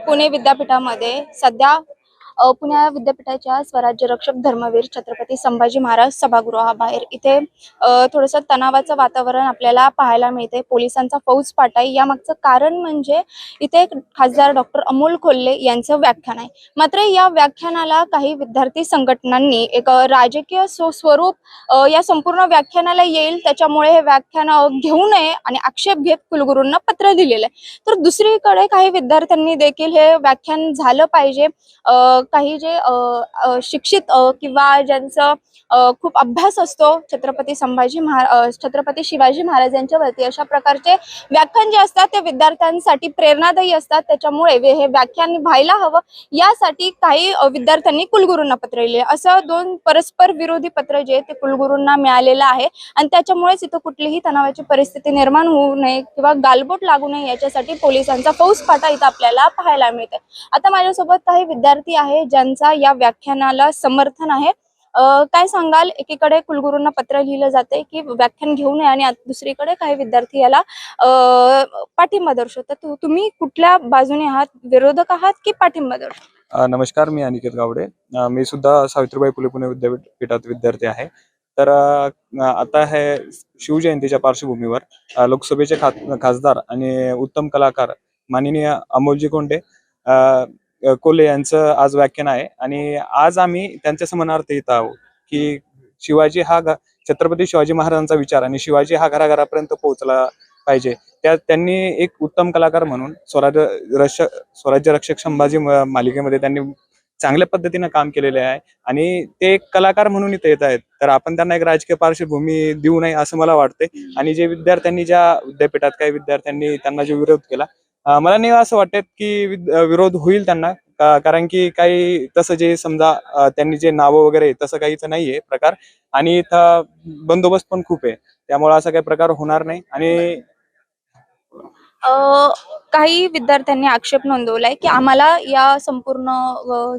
पुणे विद्यापीठामध्ये सध्या पुणे विद्यापीठाच्या स्वराज्य रक्षक धर्मवीर छत्रपती संभाजी महाराज सभागृहाबाहेर इथे थोडंसं तणावाचं वातावरण आपल्याला पाहायला मिळते। पोलिसांचा फौजफाटा आहे। यामागचं कारण म्हणजे इथे खासदार डॉक्टर अमोल कोल्हे यांचं व्याख्यान आहे। मात्र या व्याख्यानाला काही विद्यार्थी संघटनांनी एक राजकीय स्वरूप या संपूर्ण व्याख्यानाला येईल, त्याच्यामुळे हे व्याख्यान घेऊ नये आणि आक्षेप घेत कुलगुरूंना पत्र दिलेलं आहे। तर दुसरीकडे काही विद्यार्थ्यांनी देखील हे व्याख्यान झालं पाहिजे, काही जे शिक्षित किंवा ज्यांचं खूप अभ्यास असतो छत्रपती शिवाजी महाराजांच्यावरती, अशा प्रकारचे व्याख्यान जे असतात ते विद्यार्थ्यांसाठी प्रेरणादायी असतात। त्याच्यामुळे हे व्याख्यान व्हायला हवं यासाठी काही विद्यार्थ्यांनी कुलगुरूंना पत्र लिहिले। असं दोन परस्पर विरोधी पत्र जे ते कुलगुरूंना मिळालेलं आहे आणि त्याच्यामुळेच इथं कुठलीही तणावाची परिस्थिती निर्माण होऊ नये किंवा गालबोट लागू नये याच्यासाठी पोलिसांचा फौजफाटा इथं आपल्याला पाहायला मिळते। आता माझ्यासोबत काही विद्यार्थी आहे ज्यांचा या व्याख्यानाला समर्थन आहे। काय सांगाल? एकीकडे कुलगुरूंना पत्र लिहिलं जाते की व्याख्यान घेऊ नये आणि दुसरीकडे काही विद्यार्थी याला पाठिंबा दर्शवतात। तुम्ही कुठल्या बाजूने आहात? विरोधक आहात की पाठिंबा दर्शवतात? नमस्कार, मी अनिकेत गावडे। मी सुद्धा सावित्रीबाई फुले पुणे विद्यापीठात विद्यार्थी आहे। तर आता हे शिवजयंतीच्या पार्श्वभूमीवर लोकसभेचे खासदार आणि उत्तम कलाकार माननीय अमोलजी कोल्हे यांचं आज व्याख्यान आहे आणि आज आम्ही त्यांच्या समानार्थ येत आहोत की छत्रपती शिवाजी महाराजांचा विचार आणि शिवाजी हा घराघरापर्यंत पोहोचला पाहिजे। त्यांनी एक उत्तम कलाकार म्हणून स्वराज्य रक्षक संभाजी मालिकेमध्ये त्यांनी चांगल्या पद्धतीने काम केलेले आहे आणि ते एक कलाकार म्हणून इथे येत आहेत। तर आपण त्यांना एक राजकीय पार्श्वभूमी देऊ नये असं मला वाटते। आणि जे विद्यार्थ्यांनी ज्या विद्यापीठात काही विद्यार्थ्यांनी त्यांना जो विरोध केला, मला नाही असं वाटत की विरोध होईल त्यांना, कारण की काही तसं जे समजा त्यांनी जे नावं वगैरे तसं काहीच नाहीये प्रकार आणि इथं बंदोबस्त पण खूप आहे, त्यामुळे असा काही प्रकार होणार नाही। आणि काही विद्यार्थ्यांनी आक्षेप नोंदवलाय की आम्हाला या संपूर्ण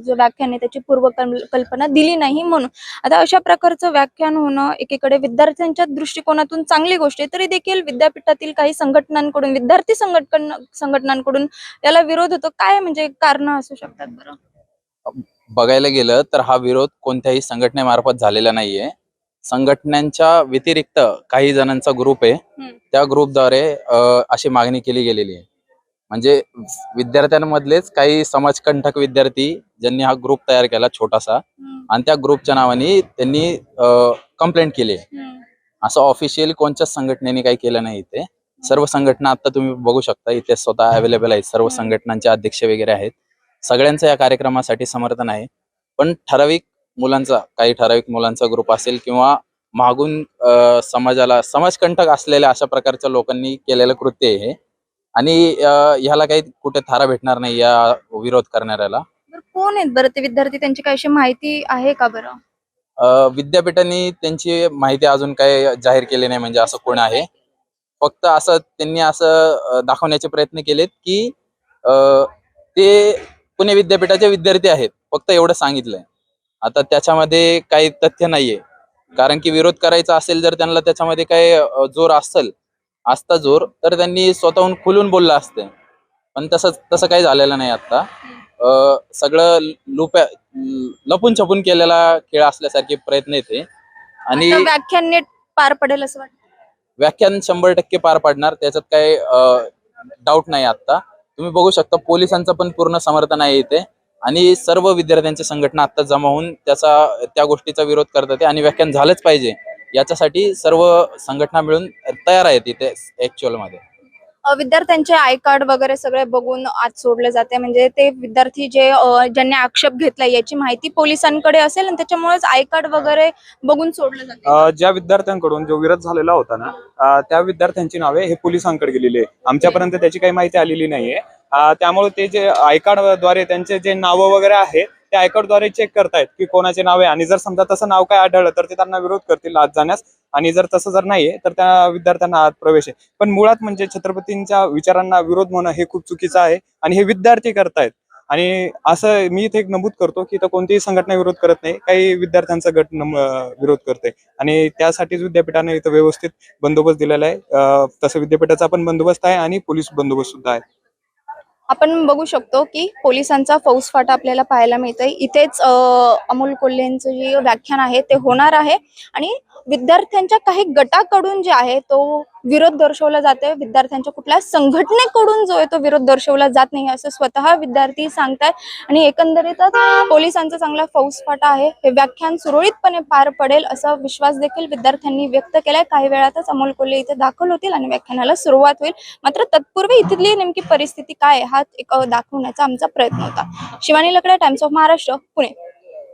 जो व्याख्यान आहे त्याची पूर्वकल्पना दिली नाही म्हणून। आता अशा प्रकारचं व्याख्यान होणं एकीकडे विद्यार्थ्यांच्या दृष्टिकोनातून चांगली गोष्ट आहे, तरी देखील विद्यापीठातील काही संघटनांकडून, विद्यार्थी संघटनांकडून याला विरोध होतो। काय म्हणजे कारण असू शकतात बरं? बघायला गेलं तर हा विरोध कोणत्याही संघटनेमार्फत झालेला नाहीये। संघटनांच्या व्यतिरिक्त काही जणांचा ग्रुप आहे, त्या ग्रुपद्वारे अशी मागणी केली गेलेली आहे। म्हणजे विद्यार्थ्यांमधलेच काही समाजकंटक विद्यार्थी ज्यांनी हा ग्रुप तयार केला छोटासा, आणि त्या ग्रुपच्या नावाने त्यांनी कंप्लेंट केली। असं ऑफिशियल कोणत्याच संघटनेने काही केलं नाही। इथे सर्व संघटना आता तुम्ही बघू शकता इथे स्वतः अवेलेबल आहेत, सर्व संघटनांचे अध्यक्ष वगैरे आहेत। सगळ्यांचं या कार्यक्रमासाठी समर्थन आहे। पण काही ठराविक मुलांचा ग्रुप असेल किंवा मागून समाजाला समाजकंटक असलेल्या अशा प्रकारच्या लोकांनी केलेलं कृत्य आहे हे, आणि ह्याला काही कुठे थारा भेटणार नाही या विरोध करणाऱ्याला। कोण आहेत बरं ते विद्यार्थी? त्यांची काही अशी माहिती आहे का बरं? विद्यापीठाने त्यांची माहिती अजून काही जाहीर केली नाही, म्हणजे असं कोण आहे। फक्त असं त्यांनी असं दाखवण्याचे प्रयत्न केलेत की ते पुणे विद्यापीठाचे विद्यार्थी आहेत, फक्त एवढं सांगितलंय। आता त्याच्यामध्ये काही तथ्य नाहीये, कारण की विरोध करायचा असेल जर त्यांना त्याच्यामध्ये काही जोर असता जोर तर त्यांनी स्वतःहून खुलून बोललं असते, पण तसं काही झालेलं नाही। आता सगळं लपून छपून केलेला खेळ असल्यासारखे प्रयत्न येते। आणि व्याख्यान नीट पार पडेल असं वाटतं? व्याख्यान 100% पार पडणार, त्याच्यात काही डाऊट नाही। आता तुम्ही बघू शकता पोलिसांचं पण पूर्ण समर्थन आहे इथे, आणि सर्व विद्यार्थ्यांची संघटना आता जमा होऊन त्या गोष्टीचा विरोध करतात आणि व्याख्यान झालंच पाहिजे याच्यासाठी सर्व संघटना मिळून तयार आहेत इथे ऍक्च्युअल मध्ये। विद्यार्थ्यांचे आय कार्ड वगैरे सगळे बघून आत सोडले जाते, म्हणजे ते विद्यार्थी ज्यांनी आक्षेप घेतला याची माहिती पोलिसांकडे असेल आणि त्याच्यामुळेच आय कार्ड वगैरे बघून सोडलं जाते। ज्या विद्यार्थ्यांकडून जो विरोध झालेला होता ना, त्या विद्यार्थ्यांची नावे हे पोलिसांकडे गेलेली आहे। आमच्यापर्यंत त्याची काही माहिती आलेली नाहीये, त्यामुळे ते जे आय कार्ड द्वारे त्यांचे जे नावं वगैरे आहे ते आय कार्ड द्वारे चेक करतायत की कोणाचे नाव आहे, आणि जर समजा तसं नाव काय आढळलं तर ते त्यांना विरोध करतील आत जाण्यास, आणि जर तसं नाहीये तर त्या विद्यार्थ्यांना आत प्रवेश आहे। पण मुळात म्हणजे छत्रपतींच्या विचारांना विरोध होणं हे खूप चुकीचं आहे आणि हे विद्यार्थी करतायत। आणि असं मी इथे एक नमूद करतो की इथं कोणतीही संघटना विरोध करत नाही, काही विद्यार्थ्यांचा गट विरोध करते आणि त्यासाठीच विद्यापीठाने इथं व्यवस्थित बंदोबस्त दिलेला आहे। तसं विद्यापीठाचा पण बंदोबस्त आहे आणि पोलीस बंदोबस्त सुद्धा आहे। आपण बघू शकतो की पोलिसांचा फौजफाटा आपल्याला पाहायला मिळतोय. इथेच अमोल कोल्हेंचं जे व्याख्यान आहे ते होणार आहे आणि विद्यार्थ्यांच्या काही गटाकडून जे आहे तो विरोध दर्शवला जातोय. विद्यार्थ्यांच्या कुठल्या संघटनेकडून जो आहे तो विरोध दर्शवला जात नाही असं स्वतः विद्यार्थी सांगतात आणि एकंदरीतच पोलिसांचा चांगला फौजफाटा आहे. हे व्याख्यान सुरळीतपणे पार पडेल असा विश्वास देखील विद्यार्थ्यांनी व्यक्त केलाय. काही वेळातच अमोल कोल्हे इथे दाखल होतील आणि व्याख्यानाला सुरुवात होईल. मात्र तत्पूर्वी इथली नेमकी परिस्थिती काय आहे हा एक दाखवण्याचा आमचा प्रयत्न होता. शिवानी लकडे, टाइम्स ऑफ महाराष्ट्र, पुणे.